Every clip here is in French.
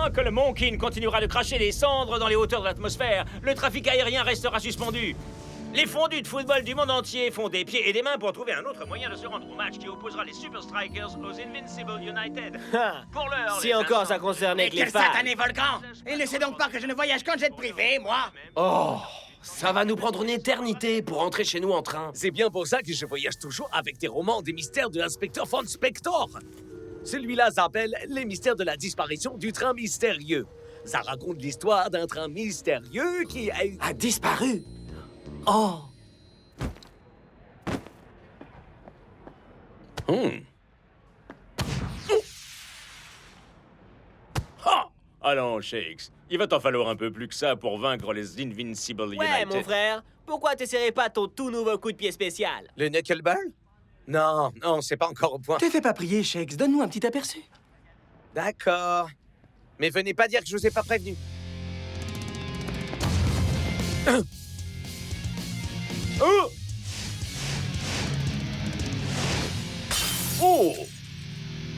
Tant que le Monkin continuera de cracher des cendres dans les hauteurs de l'atmosphère, le trafic aérien restera suspendu. Les fondus de football du monde entier font des pieds et des mains pour trouver un autre moyen de se rendre au match qui opposera les Super Strikers aux Invincible United. Pour l'heure, Si les encore instants- ça concernait Mais que les quel fans. satané volcan! Il ne sait donc pas que je ne voyage qu'en jet privé, moi! Oh, ça va nous prendre une éternité pour rentrer chez nous en train. C'est bien pour ça que je voyage toujours avec des romans des mystères de l'inspecteur Von Spector. Celui-là s'appelle Les mystères de la disparition du train mystérieux. Ça raconte l'histoire d'un train mystérieux qui A disparu. Oh. Ah! Allons, Shakes, il va t'en falloir un peu plus que ça pour vaincre les Invincible Ouais, United. mon frère, pourquoi t'essaierais pas ton tout nouveau coup de pied spécial? Le knuckleball? Non, non, c'est pas encore au point. Te fais pas prier, Shakes. Donne-nous un petit aperçu. D'accord. Mais venez pas dire que je vous ai pas prévenu. Oh! Oh!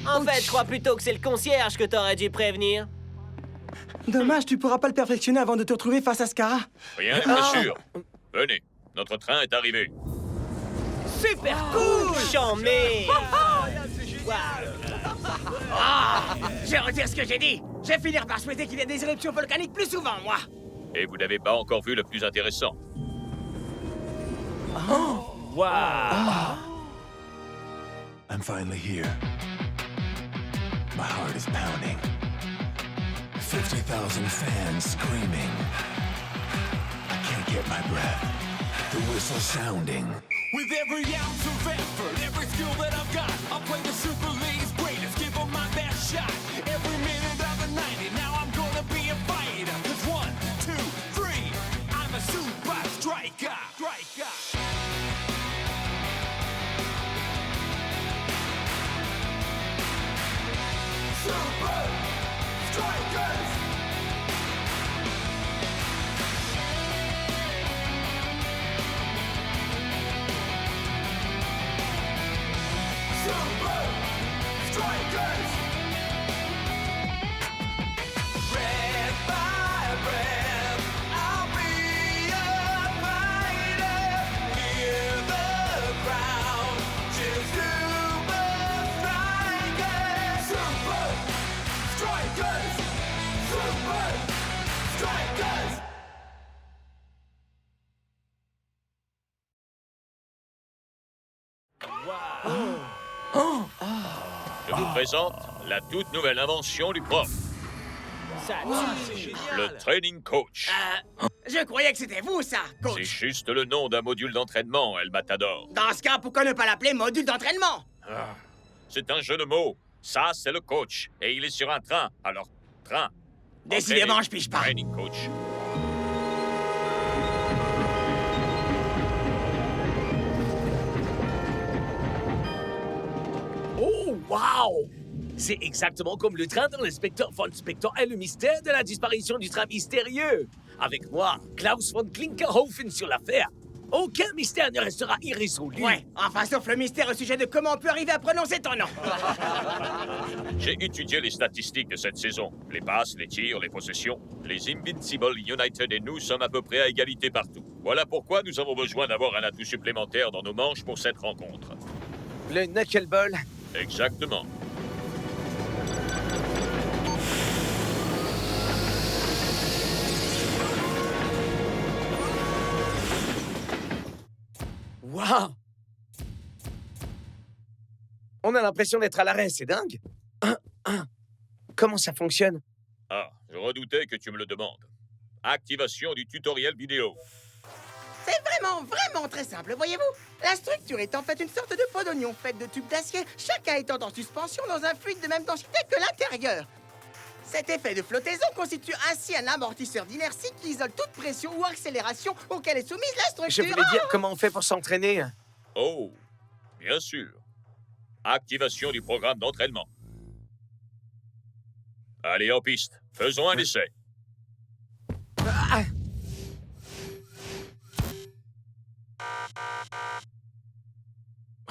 En fait, je crois plutôt que c'est le concierge que t'aurais dû prévenir. Dommage, tu pourras pas le perfectionner avant de te retrouver face à Scara. Rien n'est très sûr. Venez, notre train est arrivé. Super cool! Chambé! Je retire ce que j'ai dit! Je vais finir par souhaiter qu'il y ait des éruptions volcaniques plus souvent, moi! Et vous n'avez pas encore vu le plus intéressant. I'm finally here. My heart is pounding. 50,000 fans screaming. I can't get my breath. The whistle sounding. With every ounce of effort, every skill that I've got, I'll play the Super League's greatest, give 'em my best shot. Every minute of the 90, now I'm gonna be a fighter. 'Cause 1, 2, 3, I'm a super striker. Super Strikers! Super Strikers! Breath by breath, I'll be a fighter. Hear the crowd cheer Super Strikers! Super Strikers! Super Strikers! Je vous présente la toute nouvelle invention du prof, Ça tue. le Training Coach. Je croyais que c'était vous, ça, C'est coach! juste le nom d'un module d'entraînement, El Matador. Dans ce cas, pourquoi ne pas l'appeler module d'entraînement? C'est un jeu de mots. Ça, c'est le coach. Et il est sur un train. Alors, train. Décidément, Entraîné. je pige pas. Training Coach. Oh, wow! C'est exactement comme le train dans l'inspecteur Von Spector et le mystère de la disparition du train mystérieux. Avec moi, Klaus von Klinkerhofen sur l'affaire. Aucun mystère ne restera irrésolu. Ouais, enfin, sauf le mystère au sujet de comment on peut arriver à prononcer ton nom. J'ai étudié les statistiques de cette saison. Les passes, les tirs, les possessions. Les Invincible United et nous sommes à peu près à égalité partout. Voilà pourquoi nous avons besoin d'avoir un atout supplémentaire dans nos manches pour cette rencontre. Le knuckleball. Exactement. Wow! On a l'impression d'être à l'arrêt, c'est dingue. Comment ça fonctionne? Ah, je redoutais que tu me le demandes. Activation du tutoriel vidéo. C'est vraiment très simple, voyez-vous. La structure est en fait une sorte de pot d'oignon faite de tubes d'acier, chacun étant en suspension dans un fluide de même densité que l'intérieur. Cet effet de flottaison constitue ainsi un amortisseur d'inertie qui isole toute pression ou accélération auquel est soumise la structure. Je voulais dire comment on fait pour s'entraîner. Oh, bien sûr. Activation du programme d'entraînement. Allez, en piste. Faisons un essai.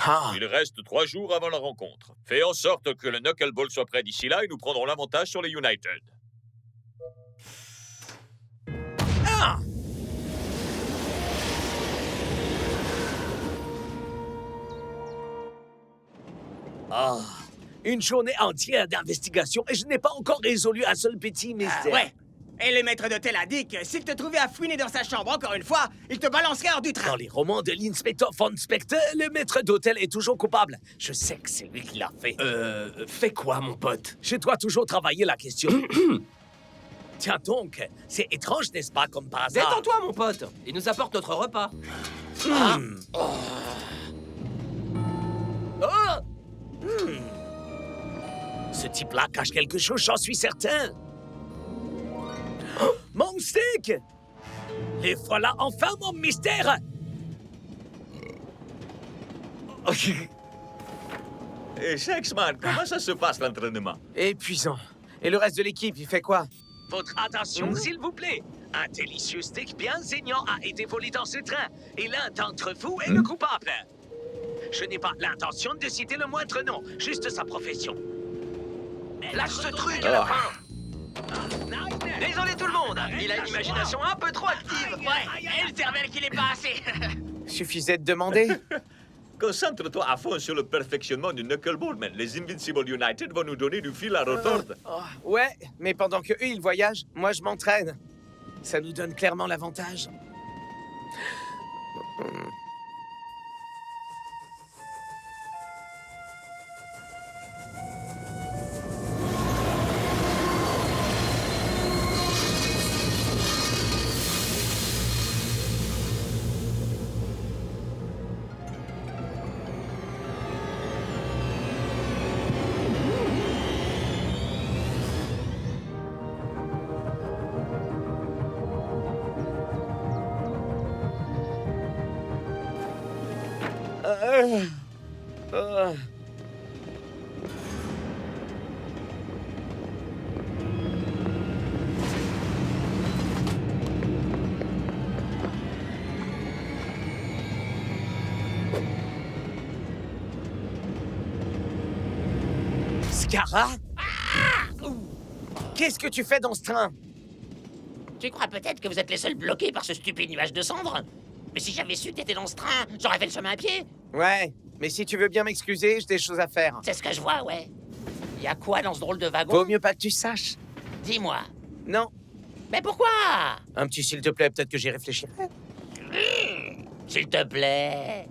Ah, Il reste 3 jours avant la rencontre. Fais en sorte que le knuckleball soit prêt d'ici là et nous prendrons l'avantage sur les United. Ah! Ah, une journée entière d'investigation et je n'ai pas encore résolu un seul petit mystère. Ouais. Et le maître d'hôtel a dit que s'il te trouvait à fouiner dans sa chambre encore une fois, il te balancerait hors du train. Dans les romans de l'inspecteur von Spectre, le maître d'hôtel est toujours coupable. Je sais que c'est lui qui l'a fait. Fais quoi, mon pote? Je dois toujours travailler la question. Tiens donc, c'est étrange, n'est-ce pas, comme par hasard? Détends-toi, mon pote. Il nous apporte notre repas. Ce type-là cache quelque chose, j'en suis certain. Oh, mon stick! Les voilà enfin mon mystère! Et Shaxman, comment ça se passe l'entraînement? Épuisant. Et le reste de l'équipe, il fait quoi? Votre attention, s'il vous plaît. Un délicieux steak bien saignant a été volé dans ce train. Et l'un d'entre vous est le coupable. Je n'ai pas l'intention de citer le moindre nom, juste sa profession. Lâche ce truc à la fin. Désolé tout le monde, il a une imagination un peu trop active. Ouais, et le cervelle qui l'est pas assez. Suffisait de demander. Concentre-toi à fond sur le perfectionnement du knuckleball, man. Les Invincible United vont nous donner du fil à retordre. Ouais, mais pendant que eux, ils voyagent, moi, je m'entraîne. Ça nous donne clairement l'avantage. Scara? Qu'est-ce que tu fais dans ce train? Tu crois peut-être que vous êtes les seuls bloqués par ce stupide nuage de cendres? Mais si j'avais su que t'étais dans ce train, j'aurais fait le chemin à pied. Ouais, mais si tu veux bien m'excuser, j'ai des choses à faire. C'est ce que je vois, ouais. Y a quoi dans ce drôle de wagon? Vaut mieux pas que tu saches. Dis-moi. Non. Mais pourquoi? Un petit s'il te plaît, peut-être que j'y réfléchirai. S'il te plaît.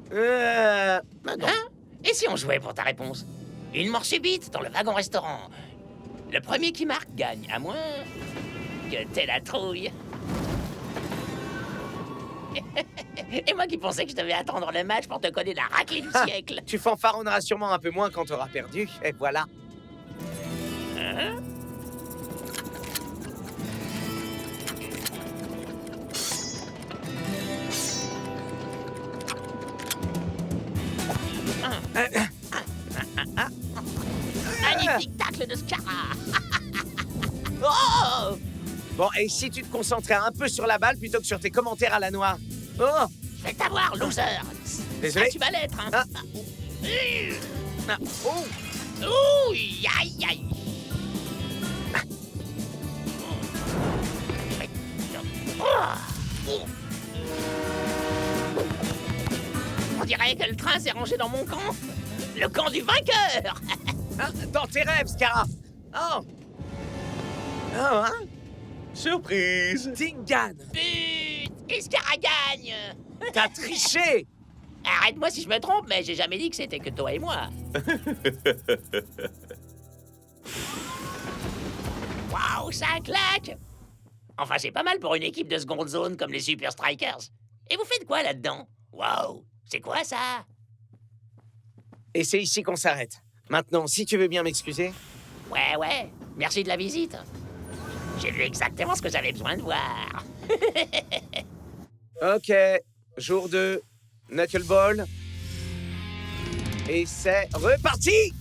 Bah non. Hein? Et si on jouait pour ta réponse? Une mort subite dans le wagon-restaurant. Le premier qui marque gagne, à moins que t'aies la trouille. Et moi qui pensais que je devais attendre le match pour te coller la raclée du siècle. Tu fanfaronneras sûrement un peu moins quand t'auras perdu, et voilà. Hein? Magnifique tacle de Scara. Oh! Bon, et si tu te concentrais un peu sur la balle plutôt que sur tes commentaires à la noix? Oh! Je vais t'avoir, loser. Désolé. Ça, tu vas l'être, hein. Oh! Ouh, aïe, aïe. On dirait que le train s'est rangé dans mon camp. Le camp du vainqueur. Hein? Dans tes rêves, Scara! Oh! Oh, hein? Surprise! Tingan! But! Iscara gagne. T'as triché! Arrête-moi si je me trompe, mais j'ai jamais dit que c'était que toi et moi. Waouh, ça claque! Enfin, c'est pas mal pour une équipe de seconde zone comme les Super Strikers. Et vous faites quoi là-dedans? Waouh, c'est quoi ça? Et c'est ici qu'on s'arrête. Maintenant, si tu veux bien m'excuser. Ouais, merci de la visite. J'ai vu exactement ce que j'avais besoin de voir. Ok, jour 2, knuckleball. Et c'est reparti!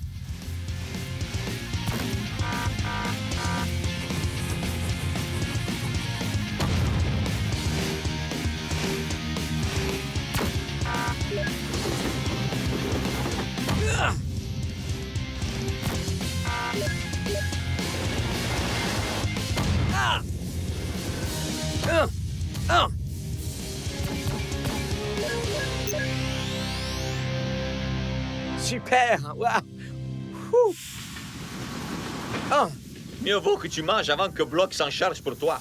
Super! Waouh! Ouh. Oh, Mieux vaut que tu manges avant que Block s'en charge pour toi.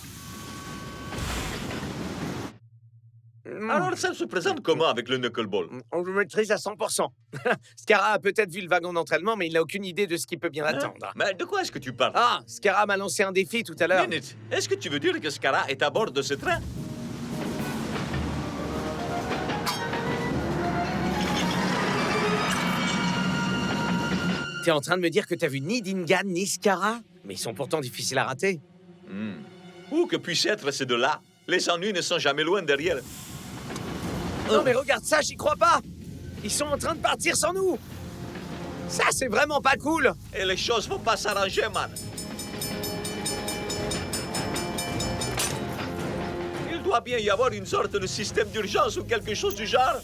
Alors, ça se présente comment avec le knuckleball? on le maîtrise à 100%. Scarra a peut-être vu le wagon d'entraînement, mais il n'a aucune idée de ce qui peut bien l'attendre. Mais de quoi est-ce que tu parles? Ah, Scarra m'a lancé un défi tout à l'heure. Minute, est-ce que tu veux dire que Scarra est à bord de ce train? T'es en train de me dire que t'as vu ni Dingan ni Scarra? Mais ils sont pourtant difficiles à rater. Où que puissent être ces deux-là? Les ennuis ne sont jamais loin derrière. Non mais regarde ça, j'y crois pas! Ils sont en train de partir sans nous! Ça, c'est vraiment pas cool! Et les choses vont pas s'arranger, man. Il doit bien y avoir une sorte de système d'urgence ou quelque chose du genre.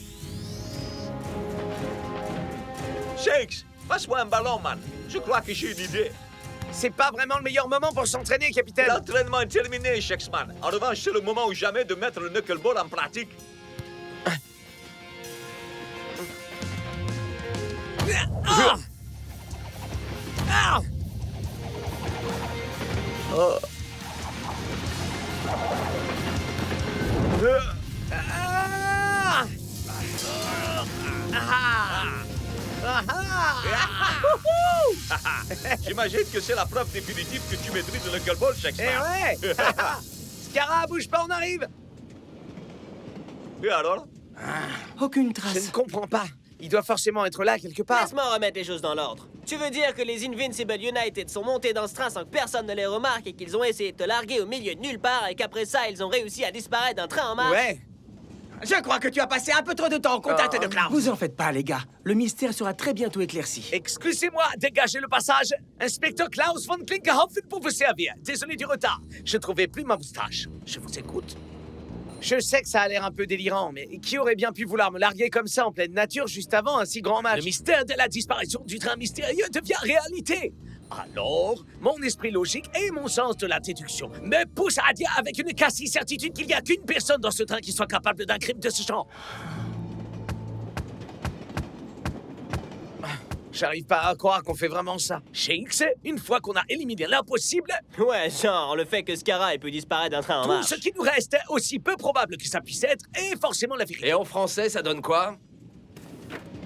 Shakes, passe-moi un ballon, man. Je crois que j'ai une idée. C'est pas vraiment le meilleur moment pour s'entraîner, capitaine! L'entraînement est terminé, Shakesman. En revanche, c'est le moment ou jamais de mettre le knuckleball en pratique. Ah! Ah! Oh. Ah! J'imagine que c'est la preuve définitive que tu maîtrises le knuckleball, Eh Shakesman. ouais! Scarra, bouge pas, on arrive! Et alors? Aucune Je ne trace. comprends pas. Il doit forcément être là quelque part. Laisse-moi remettre les choses dans l'ordre. Tu veux dire que les Invincible United sont montés dans ce train sans que personne ne les remarque et qu'ils ont essayé de te larguer au milieu de nulle part et qu'après ça, ils ont réussi à disparaître d'un train en marche? Ouais. Je crois que tu as passé un peu trop de temps au contact de Klaus. Vous en faites pas, les gars. Le mystère sera très bientôt éclairci. Excusez-moi, dégagez le passage. Inspecteur Klaus von Klinkerhofen pour vous servir. Désolé du retard. Je trouvais plus ma moustache. Je vous écoute. Je sais que ça a l'air un peu délirant, mais qui aurait bien pu vouloir me larguer comme ça en pleine nature juste avant un si grand match? Le mystère de la disparition du train mystérieux devient réalité. Alors, mon esprit logique et mon sens de la déduction me poussent à dire avec une quasi-certitude qu'il n'y a qu'une personne dans ce train qui soit capable d'un crime de ce genre. J'arrive pas à croire qu'on fait vraiment ça. Shakes, une fois qu'on a éliminé l'impossible, Ouais, genre le fait que Scarra ait pu disparaître d'un train en tout marche. ce qui nous reste, aussi peu probable que ça puisse être, est forcément la vérité. Et en français, ça donne quoi?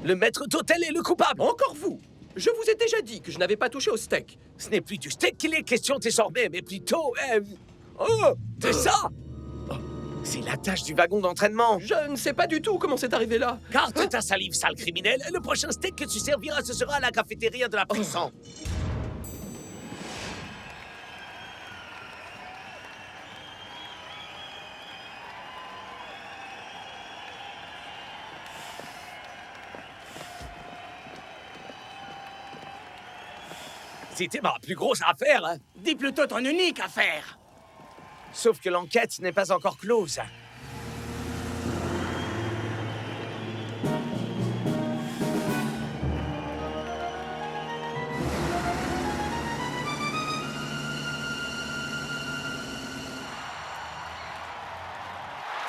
Le maître d'hôtel est le coupable. Encore vous! Je vous ai déjà dit que je n'avais pas touché au steak. Ce n'est plus du steak qu'il est question désormais, mais plutôt... Oh, c'est ça! C'est la tâche du wagon d'entraînement. Je ne sais pas du tout comment c'est arrivé là. Garde ta salive, sale criminel. Le prochain steak que tu serviras, ce sera à la cafétéria de la prison. C'était ma plus grosse affaire, hein. Dis plutôt ton unique affaire. Sauf que l'enquête n'est pas encore close.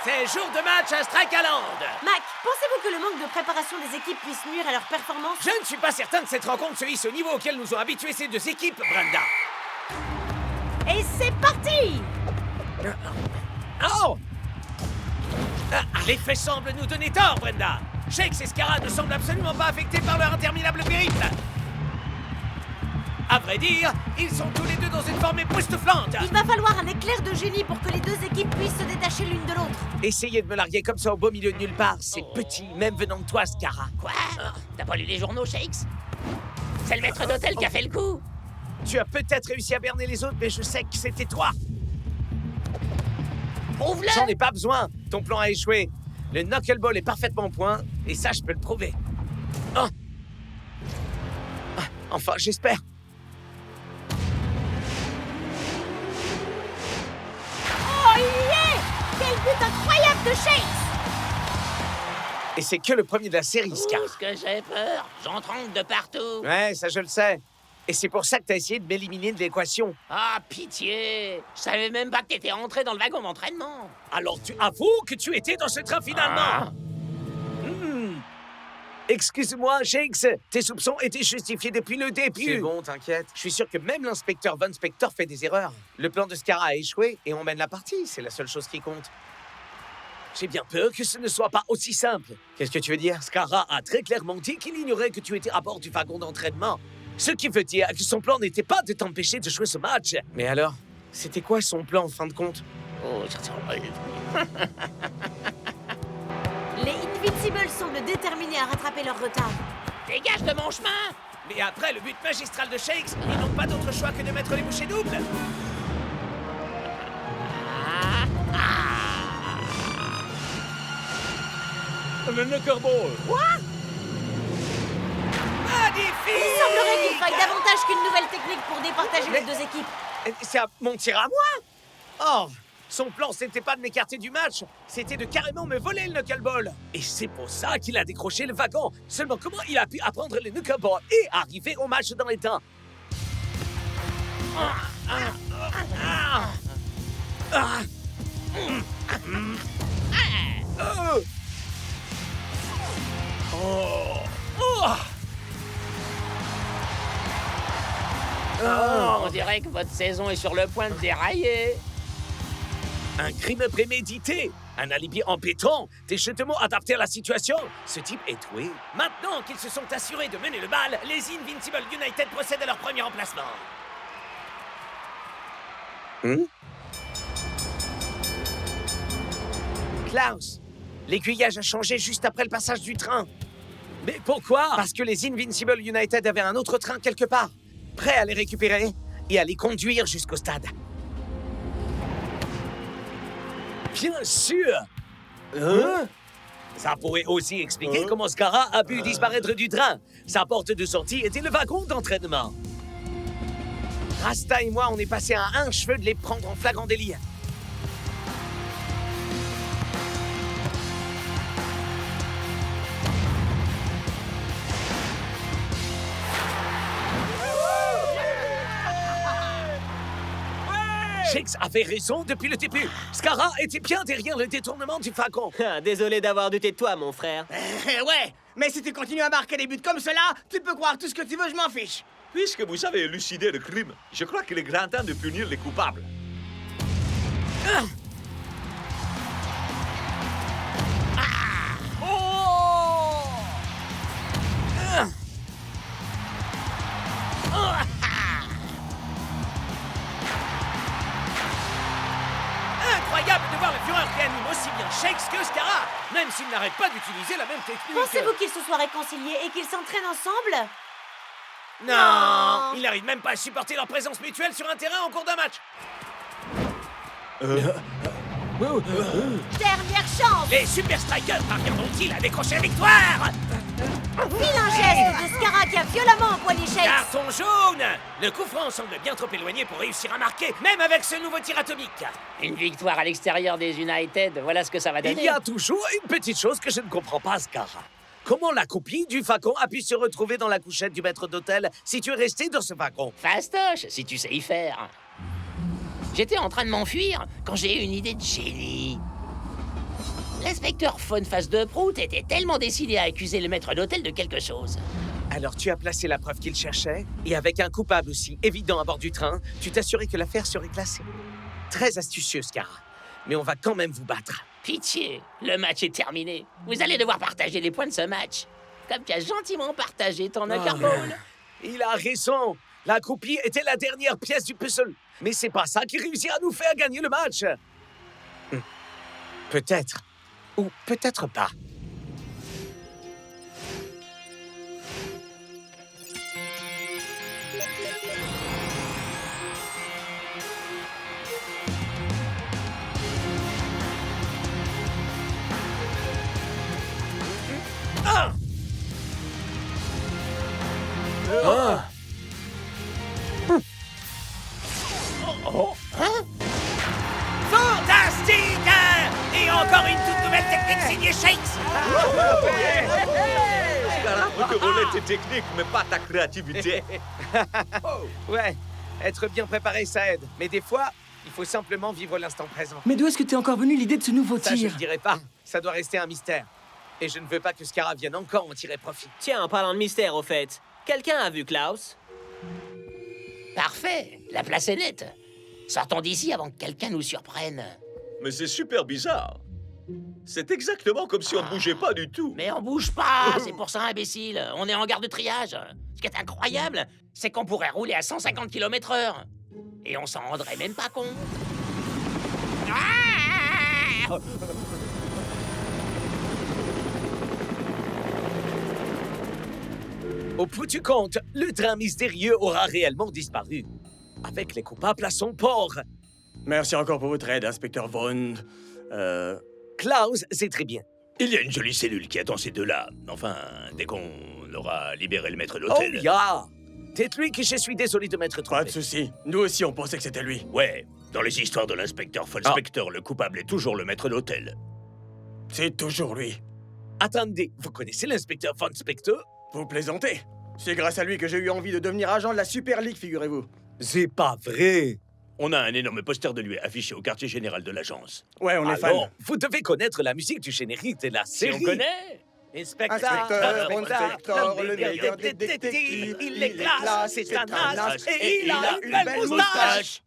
C'est jour de match à Strikeland. Mac, pensez-vous que le manque de préparation des équipes puisse nuire à leur performance? Je ne suis pas certain que cette rencontre se hisse au niveau auquel nous ont habitués ces deux équipes, Brenda. Et c'est parti! Oh! Les faits semblent nous donner tort, Brenda. Shakes et Scarra ne semblent absolument pas affectés par leur interminable périple. À vrai dire, ils sont tous les deux dans une forme époustouflante. Il va falloir un éclair de génie pour que les deux équipes puissent se détacher l'une de l'autre. Essayez de me larguer comme ça au beau milieu de nulle part. C'est petit, même venant de toi, Scarra. Quoi? T'as pas lu les journaux, Shakes? C'est le maître d'hôtel qui a fait le coup. Tu as peut-être réussi à berner les autres, mais je sais que c'était toi. Prouve-le! J'en ai pas besoin. Ton plan a échoué. Le knuckleball est parfaitement au point, et ça, je peux le prouver. Oh. Enfin, j'espère. Oh yeah! Quel but incroyable de Shakes! Et c'est que le premier de la série, Scar. Ouh, ce que j'ai peur. J'en tremble de partout. Ouais, ça je le sais. Et c'est pour ça que t'as essayé de m'éliminer de l'équation. Ah, pitié. Je savais même pas que t'étais rentré dans le wagon d'entraînement. Alors tu avoues que tu étais dans ce train finalement. Excuse-moi, Shakes, tes soupçons étaient justifiés depuis le début. C'est bon, t'inquiète. Je suis sûr que même l'inspecteur Von Spector fait des erreurs. Le plan de Scarra a échoué et on mène la partie, c'est la seule chose qui compte. J'ai bien peur que ce ne soit pas aussi simple. Qu'est-ce que tu veux dire? Scarra a très clairement dit qu'il ignorait que tu étais à bord du wagon d'entraînement. Ce qui veut dire que son plan n'était pas de t'empêcher de jouer ce match. Mais alors, c'était quoi son plan en fin de compte? Oh, ça sent pas. Les Invincibles semblent déterminés à rattraper leur retard. Dégage de mon chemin! Mais après le but magistral de Shakes, ils n'ont pas d'autre choix que de mettre les bouchées doubles. Le knuckleball. Magnifique! Il semblerait qu'il faille davantage qu'une nouvelle technique pour départager les deux équipes. C'est mon tir à moi? Oh, son plan, c'était pas de m'écarter du match, c'était de carrément me voler le knuckleball. Et c'est pour ça qu'il a décroché le wagon. Seulement comment il a pu apprendre le knuckleball et arriver au match dans les temps? On dirait que votre saison est sur le point de dérailler. Un crime prémédité, un alibi en béton, des jetements adaptés à la situation. Ce type est doué. Maintenant qu'ils se sont assurés de mener le bal, les Invincible United procèdent à leur premier emplacement. Klaus, l'aiguillage a changé juste après le passage du train. Mais pourquoi? Parce que les Invincible United avaient un autre train quelque part, prêt à les récupérer et à les conduire jusqu'au stade. Bien sûr! Ça pourrait aussi expliquer comment Scarra a pu disparaître du train. Sa porte de sortie était le wagon d'entraînement. Rasta et moi, on est passé à un cheveu de les prendre en flagrant délit. Shakes avait raison depuis le début. Scarra était bien derrière le détournement du wagon. Désolé d'avoir douté de toi, mon frère. Ouais, mais si tu continues à marquer des buts comme cela, tu peux croire tout ce que tu veux, je m'en fiche. Puisque vous avez élucidé le crime, je crois qu'il est grand temps de punir les coupables. Incroyable de voir le Führer qui anime aussi bien Shakes que Scarra, même s'il n'arrête pas d'utiliser la même technique. Pensez-vous qu'ils se soient réconciliés et qu'ils s'entraînent ensemble? Non! Ils n'arrivent même pas à supporter leur présence mutuelle sur un terrain en cours d'un match. Dernière chance! Les Super Strikers parviendront-ils à décrocher la victoire? Vilain geste de Scarra qui a violemment empoigné Shakes. Carton jaune! Le coup franc semble bien trop éloigné pour réussir à marquer, même avec ce nouveau tir atomique. Une victoire à l'extérieur des United, voilà ce que ça va donner. Il y a toujours une petite chose que je ne comprends pas, Scarra. Comment la copie du wagon a pu se retrouver dans la couchette du maître d'hôtel si tu es resté dans ce wagon? Fastoche, si tu sais y faire. J'étais en train de m'enfuir quand j'ai eu une idée de génie. L'inspecteur Von Face de Prout était tellement décidé à accuser le maître d'hôtel de quelque chose. Alors tu as placé la preuve qu'il cherchait, et avec un coupable aussi évident à bord du train, tu t'assurais que l'affaire serait classée. Très astucieux, Scarra. Mais on va quand même vous battre. Pitié, le match est terminé. Vous allez devoir partager les points de ce match. Comme tu as gentiment partagé ton knuckleball. Il a raison. La copie était la dernière pièce du puzzle. Mais c'est pas ça qui réussit à nous faire gagner le match. Peut-être. Ou peut-être pas. Fantastique! Et encore une toute nouvelle technique signée Shakes! Scarra peut te voler tes techniques, mais pas ta créativité. Ouais, être bien préparé, ça aide. Mais des fois, il faut simplement vivre l'instant présent. Mais d'où est-ce que t'es encore venu l'idée de ce nouveau Ça, je tir? ne dirai pas. Ça doit rester un mystère. Et je ne veux pas que Scara vienne encore en tirer profit. Tiens, en parlant de mystère, au fait, quelqu'un a vu Klaus? Parfait, la place est nette. Sortons d'ici avant que quelqu'un nous surprenne. Mais c'est super bizarre. C'est exactement comme si on ne bougeait pas du tout. Mais on bouge pas, c'est pour ça, imbécile. On est en gare de triage. Ce qui est incroyable, c'est qu'on pourrait rouler à 150 km/h. Et on s'en rendrait même pas compte. Ah! Au bout du compte, le train mystérieux aura réellement disparu. Avec les coupables à son port. Merci encore pour votre aide, inspecteur Vaughn. Klaus, c'est très bien. Il y a une jolie cellule qui attend ces deux-là. Enfin, dès qu'on aura libéré le maître Oh, d'hôtel. ya! Dites-lui que je suis désolé de m'être trompé. Pas de souci. Nous aussi, on pensait que c'était lui. Ouais, dans les histoires de l'inspecteur Von Spector, le coupable est toujours le maître d'hôtel. C'est toujours lui. Attendez, vous connaissez l'inspecteur Von Spector? Vous plaisantez. C'est grâce à lui que j'ai eu envie de devenir agent de la Super League, figurez-vous. C'est pas vrai. On a un énorme poster de lui affiché au quartier général de l'agence. Ouais, on est fan. Alors, vous devez connaître la musique du générique de la Si série. on connaît. Inspecteur Von Spector, le meilleur détective. Il est classe, c'est un as, et il a une belle moustache. moustache.